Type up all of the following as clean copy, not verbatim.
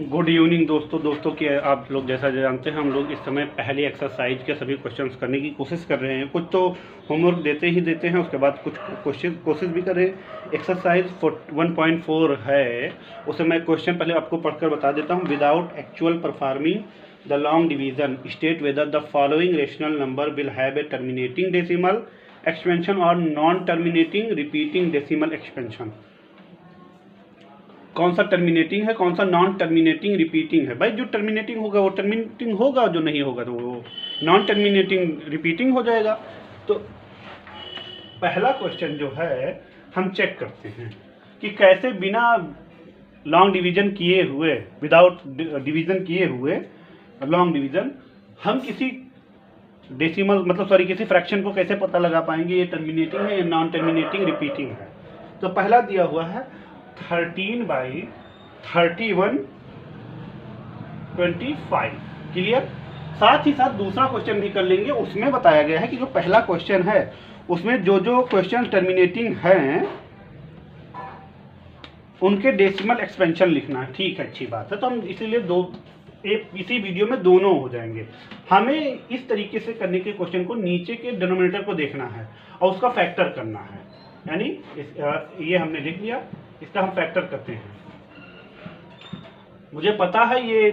Good evening दोस्तों की आप लोग जैसा जानते हैं हम लोग इस समय पहली एक्सरसाइज के सभी क्वेश्चंस करने की कोशिश कर रहे हैं। कुछ तो होमवर्क देते ही देते हैं, उसके बाद कुछ कोशिश भी कर रहे हैं। एक्सरसाइज 1.4 है, उसे मैं क्वेश्चन पहले आपको पढ़कर बता देता हूँ। Without actual performing the long division state whether the following rational number will have a terminating decimal expansion or non terminating repeating decimal expansion. कौन सा टर्मिनेटिंग है, कौन सा नॉन टर्मिनेटिंग रिपीटिंग है? भाई जो टर्मिनेटिंग होगा वो टर्मिनेटिंग होगा, जो नहीं होगा तो वो नॉन टर्मिनेटिंग रिपीटिंग हो जाएगा। तो पहला क्वेश्चन जो है हम चेक करते हैं कि कैसे बिना लॉन्ग डिवीजन किए हुए, विदाउट डिवीजन किए हुए लॉन्ग डिवीजन, हम किसी डेसिमल किसी फ्रैक्शन को कैसे पता लगा पाएंगे ये टर्मिनेटिंग है या नॉन टर्मिनेटिंग रिपीटिंग है। तो पहला दिया हुआ है 13/31/25। क्लियर। साथ ही साथ दूसरा क्वेश्चन भी कर लेंगे। उसमें बताया गया है कि जो पहला क्वेश्चन है उसमें जो जो क्वेश्चन टर्मिनेटिंग हैं उनके डेसिमल एक्सपेंशन लिखना है। ठीक है, अच्छी बात है। तो हम इसीलिए इसी वीडियो में दोनों हो जाएंगे। हमें इस तरीके से करने के क्वेश्चन को नीचे के डिनोमिनेटर को देखना है और उसका फैक्टर करना है। यानी ये हमने लिख लिया, इसका हम फैक्टर करते हैं। मुझे पता है ये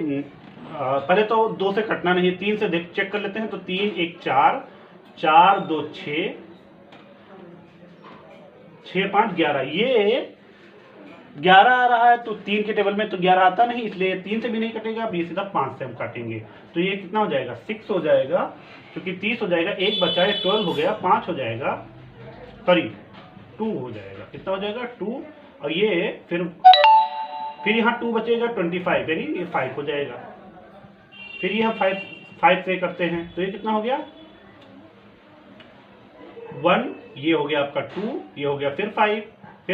पहले तो 2 से कटना नहीं है, 3 से चेक कर लेते हैं। तो 3 1 4, 4 2 6, 6 5 11। ये 11 आ रहा है तो 3 के टेबल में तो 11 आता नहीं, इसलिए 3 से भी नहीं कटेगा। अब ये सीधा 5 से हम काटेंगे तो ये कितना हो जाएगा, 6 हो जाएगा, क्योंकि 30 हो जाएगा। 1 बचा है, 12 हो गया, 5 हो जाएगा, सॉरी 2 हो जाएगा। कितना हो जाएगा, 2। और ये फिर यहाँ 2 बचेगा, 25, यानी ये 5 हो जाएगा। फिर ये हम 5 से करते हैं तो ये कितना हो गया, 1। ये हो गया आपका 2, ये हो गया फिर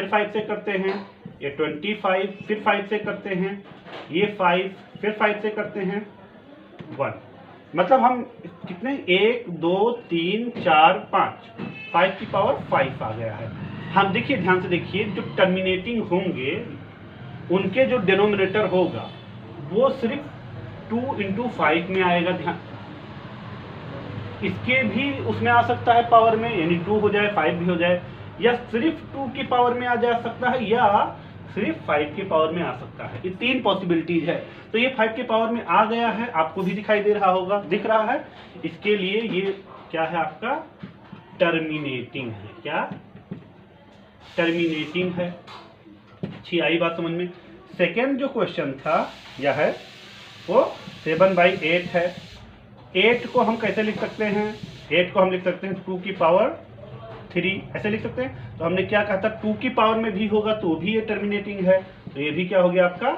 5 से करते हैं, ये 25, फिर 5 से करते हैं, ये 5, फिर 5 से करते हैं, 1। मतलब हम कितने, 1 2 3 4 5 की पावर 5 आ गया है। हम देखिए, ध्यान से देखिए, जो टर्मिनेटिंग होंगे उनके जो डिनोमिनेटर होगा वो सिर्फ 2 × 5 में आएगा। ध्यान, इसके भी उसमें आ सकता है पावर में, यानी 2 हो जाए, 5 भी हो जाए, या सिर्फ 2 की पावर में आ जा सकता है, या सिर्फ 5 की पावर में आ सकता है। ये 3 पॉसिबिलिटीज है। तो ये 5 के पावर में आ गया है, आपको भी दिखाई दे रहा होगा, दिख रहा है। इसके लिए ये क्या है, आपका टर्मिनेटिंग है। क्या टर्मिनेटिंग है? अच्छी आई बात समझ में। सेकेंड जो क्वेश्चन था यह है वो 7/8 है। 8 को हम कैसे लिख सकते हैं, 8 को हम लिख सकते हैं 2 की पावर 3, ऐसे लिख सकते हैं। तो हमने क्या कहा था, 2 की पावर में भी होगा तो भी ये टर्मिनेटिंग है, तो ये भी क्या हो गया, आपका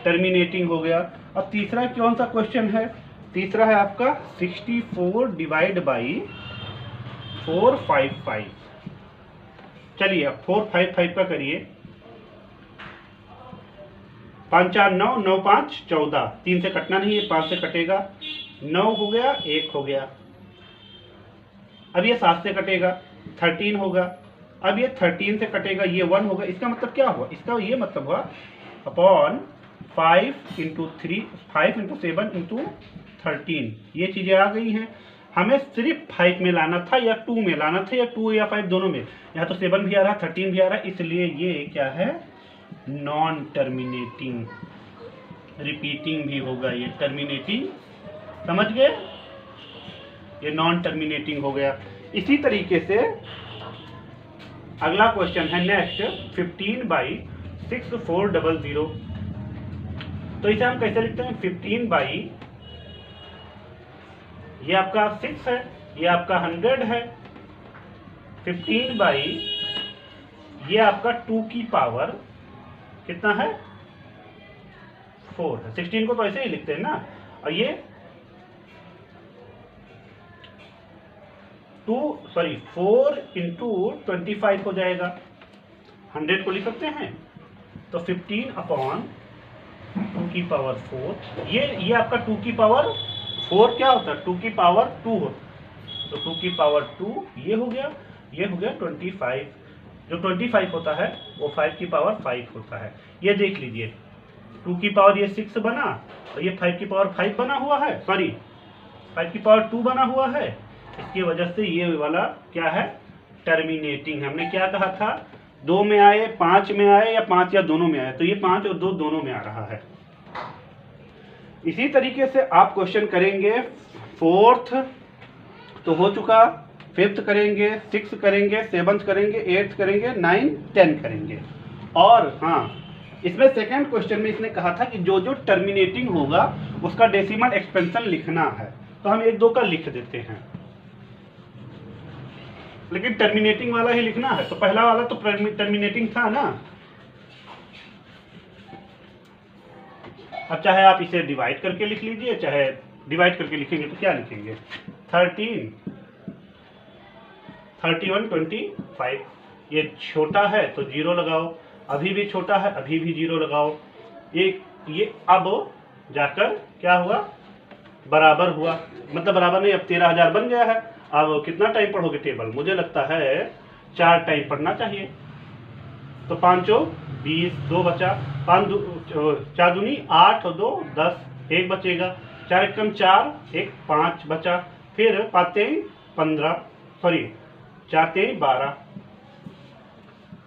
टर्मिनेटिंग हो गया। अब तीसरा कौन सा क्वेश्चन है, तीसरा है आपका 64/455। चलिए अब 455 का करिए। 5 4 9, 9 5 14, 3 से कटना नहीं है, 5 से कटेगा, 9 हो गया, 1 हो गया। अब ये 7 से कटेगा, 13 होगा। अब ये 13 से कटेगा, ये 1 होगा। इसका मतलब क्या हुआ, इसका ये मतलब हुआ अपॉन 5 × 3, 5 × 7 × 13। ये चीजें आ गई हैं। हमें सिर्फ 5 में लाना था या 2 में लाना था, या 2 या 5 दोनों में। यहाँ तो 7 भी आ रहा है, 13 भी आ रहा है, इसलिए ये क्या है, नॉन टर्मिनेटिंग। रिपीटिंग भी होगा, ये टर्मिनेटिंग, समझ गए, ये नॉन टर्मिनेटिंग हो गया। इसी तरीके से अगला क्वेश्चन है नेक्स्ट 15/6400। तो इसे हम कैसे लिखते हैं, 15 ये आपका 6 है, ये आपका 100 है, 15 ये आपका 2 की पावर कितना है, 4 है। 16 को तो ऐसे ही लिखते हैं ना। और ये 4 × 25 हो जाएगा, 100 को लिख सकते हैं। तो 15/2 की पावर 4, ये आपका 2 की पावर 4 क्या होता है, 2 की पावर 2 होता है। तो 2 की पावर 2 ये हो गया, ये हो गया 25। जो 25 होता है वो 5 की पावर 5 होता है। ये देख लीजिए, 2 की पावर ये 6 बना और ये 5 की पावर 5 बना हुआ है, सॉरी 5 की पावर 2 बना हुआ है। इसकी वजह से ये वाला क्या है, टर्मिनेटिंग है। हमने क्या कहा था, 2 में आए, 5 में आए या 5 या दोनों में आए, तो ये 5 और 2 दोनों में आ रहा है। इसी तरीके से आप क्वेश्चन करेंगे, फोर्थ तो हो चुका, फिफ्थ करेंगे, सिक्स करेंगे, सेवंथ करेंगे, एट्थ करेंगे, 9, 10 करेंगे। और हाँ, इसमें सेकंड क्वेश्चन में इसने कहा था कि जो जो टर्मिनेटिंग होगा उसका डेसिमल एक्सपेंशन लिखना है, तो हम 1 2 का लिख देते हैं, लेकिन टर्मिनेटिंग वाला ही लिखना है। तो पहला वाला तो टर्मिनेटिंग था ना। अब चाहे आप इसे डिवाइड करके लिख लीजिए, चाहे डिवाइड करके लिखेंगे तो क्या लिखेंगे, 13, 31, 25। ये छोटा है तो 0 लगाओ, अभी भी छोटा है अभी भी 0 लगाओ। ये अब जाकर क्या हुआ, बराबर हुआ, मतलब बराबर नहीं, अब 13,000 बन गया है। अब कितना टाइम पढ़ोगे टेबल, मुझे लगता है 4 टाइम पढ़ना चाहिए। तो 5 20, 2 बचा, 4 दूनी 8 और 2 10, 1 बचेगा, 4 एकम 4, 1 5 बचा, फिर 5 3 15, सॉरी 4 3 12,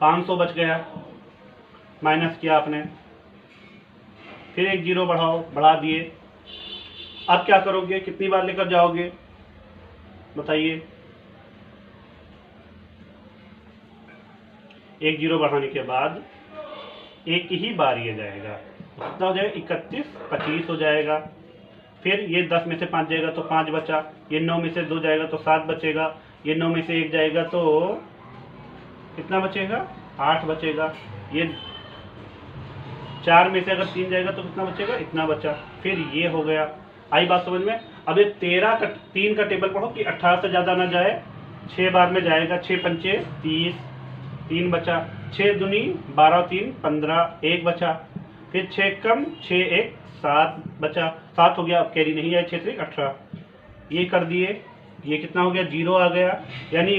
500 बच गया, माइनस किया आपने, फिर एक 0 बढ़ा दिए। अब क्या करोगे, कितनी बार लेकर जाओगे बताइए, एक 0 बढ़ाने के बाद एक ही बार ये जाएगा, कितना हो जाएगा, 31, 25 हो जाएगा। फिर ये 10 में से 5 जाएगा तो 5 बचा, ये 9 में से 2 जाएगा तो 7 बचेगा, ये 9 में से 1 जाएगा तो कितना बचेगा, 8 बचेगा, ये 4 में से अगर 3 जाएगा तो कितना बचेगा, इतना बचा। फिर ये हो गया, आई बात समझ में। अब ये 13 का 3 का टेबल पढ़ो कि 18 से ज़्यादा ना जाए, 6 बार में जाएगा, 6 पंचे 30, 3 बचा, 6 दूनी 12 3 15, 1 बचा, फिर 6 कम 6 1 7 बचा, 7 हो गया, अब कैरी नहीं है, 6 3 18, ये कर दिए, ये कितना हो गया, 0 आ गया। यानी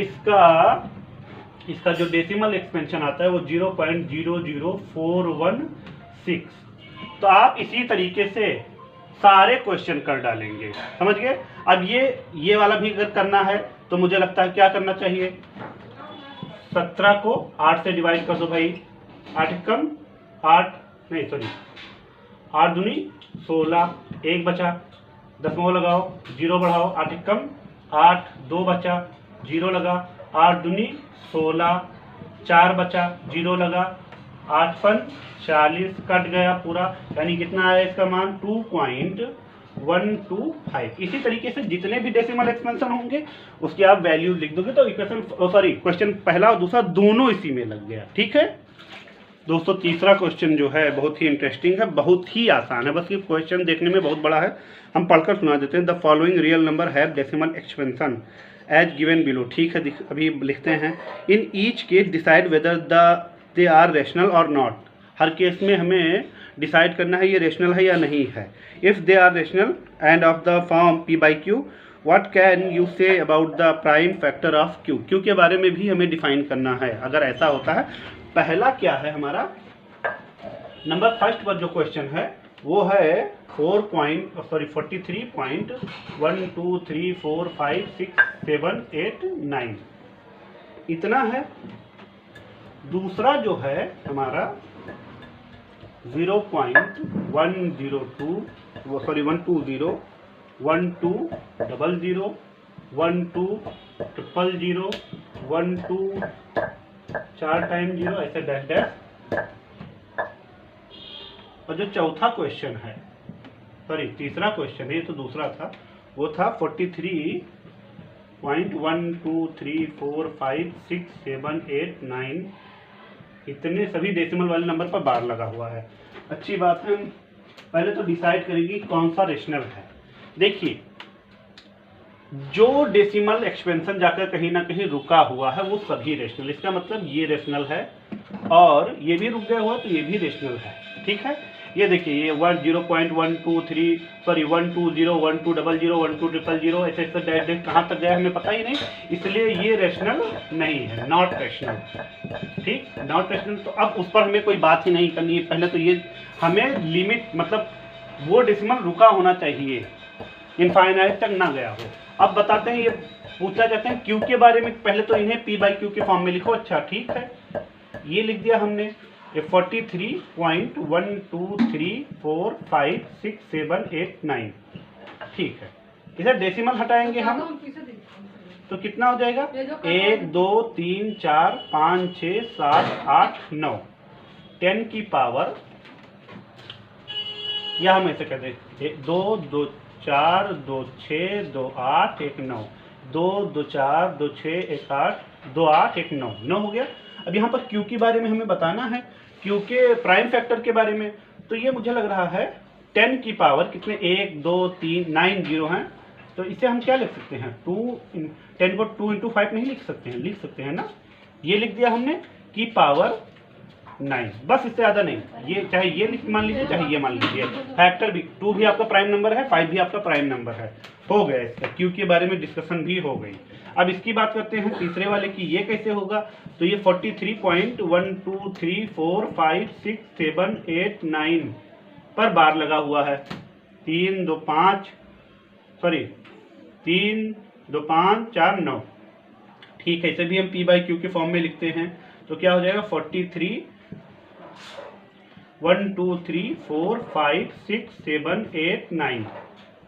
इसका जो डेसिमल एक्सपेंशन आता है वो 0.00416। तो आप इसी तरीके से सारे क्वेश्चन कर डालेंगे, समझ गए। अब ये वाला भी अगर करना है तो मुझे लगता है क्या करना चाहिए, 17 को 8 से डिवाइड कर दो भाई, 8 कम 8 नहीं सॉरी 8 दूनी 16, 1 बचा, दसवां लगाओ, 0 बढ़ाओ, 8 कम 8, 2 बचा, 0 लगा, 8 दूनी 16, 4 बचा, 0 लगा, 8 पन 40, कट गया पूरा, यानी कितना आया इसका मान 2.125। इसी तरीके से जितने भी डेसिमल एक्सपेंशन होंगे उसकी आप वैल्यू लिख दोगे तो इक्वेशन क्वेश्चन पहला और दूसरा दोनों इसी में लग गया, ठीक है दोस्तों। तीसरा क्वेश्चन जो है बहुत ही इंटरेस्टिंग है, बहुत ही आसान है, बस ये क्वेश्चन देखने में बहुत बड़ा है, हम पढ़कर सुना देते हैं। The following real number have decimal expansion as given below, ठीक है अभी लिखते हैं। In each case decide whether they are rational और नॉट, हर केस में हमें डिसाइड करना है ये रेशनल है या नहीं है। If they are rational and of the form p by q, what can you say about the prime factor of q, q के बारे में भी हमें डिफाइन करना है अगर ऐसा होता है। पहला क्या है हमारा, नंबर फर्स्ट पर जो क्वेश्चन है वो है 43.1234567 इतना है। दूसरा जो है हमारा 0.102 वो सॉरी 120 1200 1200 12 4 टाइम 0 ऐसे डैश डैश। और जो चौथा क्वेश्चन है सॉरी तीसरा क्वेश्चन है, ये तो दूसरा था, वो था 43.123456789 इतने सभी डेसिमल वाले नंबर पर बार लगा हुआ है। अच्छी बात है, पहले तो डिसाइड करेंगे कौन सा रेशनल है। देखिए जो डेसिमल एक्सपेंशन जाकर कहीं ना कहीं रुका हुआ है वो सभी रेशनल, इसका मतलब ये रेशनल है और ये भी रुक गया हुआ तो ये भी रेशनल है, ठीक है। ये देखिए ये 0.123 सॉरी 120 1200 1200 ऐसे ऐसे डैश डैश कहाँ तक गया हमें पता ही नहीं, इसलिए ये रेशनल नहीं है, नॉट रेशनल। ठीक, नॉट रेशनल। तो अब उस पर हमें कोई बात ही नहीं करनी है। पहले तो ये हमें लिमिट मतलब वो डेसिमल रुका होना चाहिए, इनफाइनाइट तक ना गया हो। अब बताते हैं, ये पूछा जाते हैं क्यू के बारे में। पहले तो इन्हें पी बाई क्यू के फॉर्म में लिखो। अच्छा ठीक है, ये लिख दिया हमने। ये 43.123456789 ठीक है। इसे डेसिमल हटाएंगे हम तो कितना हो जाएगा? 1 2 3 4 5 6 7 8 9 10 की पावर, या हम ऐसे कहते हैं 2 2 4 2 6 2 8 1 9 2 2 4 2 6 1 8 2 8 1 9 9 हो गया। अब यहाँ पर क्यू के बारे में हमें बताना है, क्यू के प्राइम फैक्टर के बारे में। तो ये मुझे लग रहा है 10 की पावर कितने 1 2 3 9 जीरो हैं। तो इसे हम क्या लिख सकते हैं 10 को 2 × 5 नहीं लिख सकते हैं? लिख सकते हैं ना। ये लिख दिया हमने की पावर 9, बस इससे ज़्यादा नहीं। ये चाहे ये मान लीजिए चाहे ये मान लीजिए। फैक्टर भी 2 भी आपका प्राइम नंबर है, 5 भी आपका प्राइम नंबर है। हो गया, इसका क्यू के बारे में डिस्कशन भी हो गई। अब इसकी बात करते हैं तीसरे वाले की, ये कैसे होगा। तो ये 43.123456789 पर बार लगा हुआ है। 3 2 5 4 9 ठीक है। इसे भी हम पी बाई क्यू के फॉर्म में लिखते हैं। तो क्या हो जाएगा 43.123456789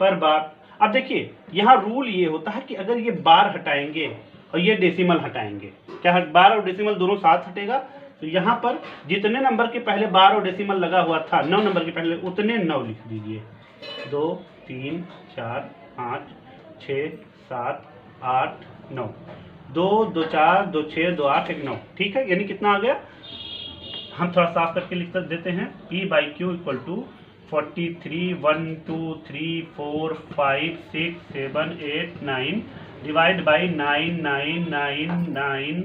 पर बार। अब देखिए यहाँ रूल ये होता है कि अगर ये बार हटाएंगे और ये डेसिमल हटाएंगे, क्या बार और डेसिमल दोनों साथ हटेगा। तो यहाँ पर जितने नंबर के पहले बार और डेसिमल लगा हुआ था 9 नंबर के पहले, उतने 9 लिख दीजिए। 2 3 4 5 6 7 8 9 2 2 4 2 6 2 8 1 9 ठीक है। यानी कितना आ गया, हम थोड़ा साफ करके लिख देते हैं। P by q equal to 43.123456789 divide by 9999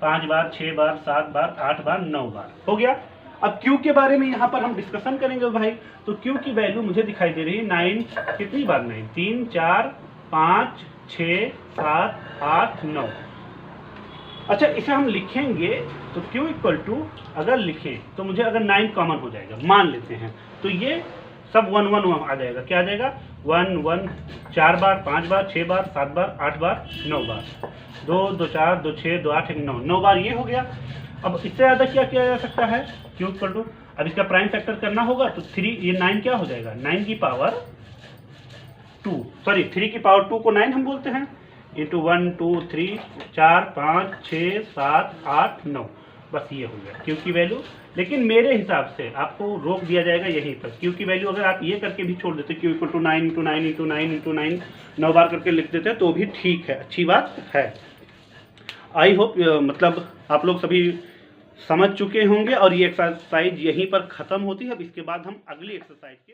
5 बार 6 बार 7 बार 8 बार 9 बार हो गया। अब क्यू के बारे में यहाँ पर हम डिस्कशन करेंगे भाई। तो क्यू की वैल्यू मुझे दिखाई दे रही है 9, कितनी बार 9 3 4 5 6 7 8 9। अच्छा इसे हम लिखेंगे तो Q इक्वल टू अगर लिखें तो मुझे अगर 9 कॉमन हो जाएगा मान लेते हैं, तो ये सब 1 1 1 आ जाएगा। क्या आ जाएगा 1 1 4 बार 5 बार 6 बार 7 बार 8 बार 9 बार 2 2 4 2 6 2 8 1 9 9 बार ये हो गया। अब इससे ज़्यादा क्या किया जा सकता है Q इक्वल टू, अब इसका प्राइम फैक्टर करना होगा तो 3 ये 9 क्या हो जाएगा 9 की पावर 2 सॉरी 3 की पावर 2 को 9 हम बोलते हैं इंटू 1 2 3 4 5 6 7 8 9 बस ये हो गया क्यू की वैल्यू। लेकिन मेरे हिसाब से आपको रोक दिया जाएगा यहीं पर। क्यू की वैल्यू अगर आप ये करके भी छोड़ देते Q इक्वल टू 9 × 9 × 9 × 9 9 बार करके लिख देते तो भी ठीक है, अच्छी बात है। आई होप मतलब आप लोग सभी समझ चुके होंगे और ये एक्सरसाइज यहीं पर ख़त्म होती है। अब इसके बाद हम अगली एक्सरसाइज के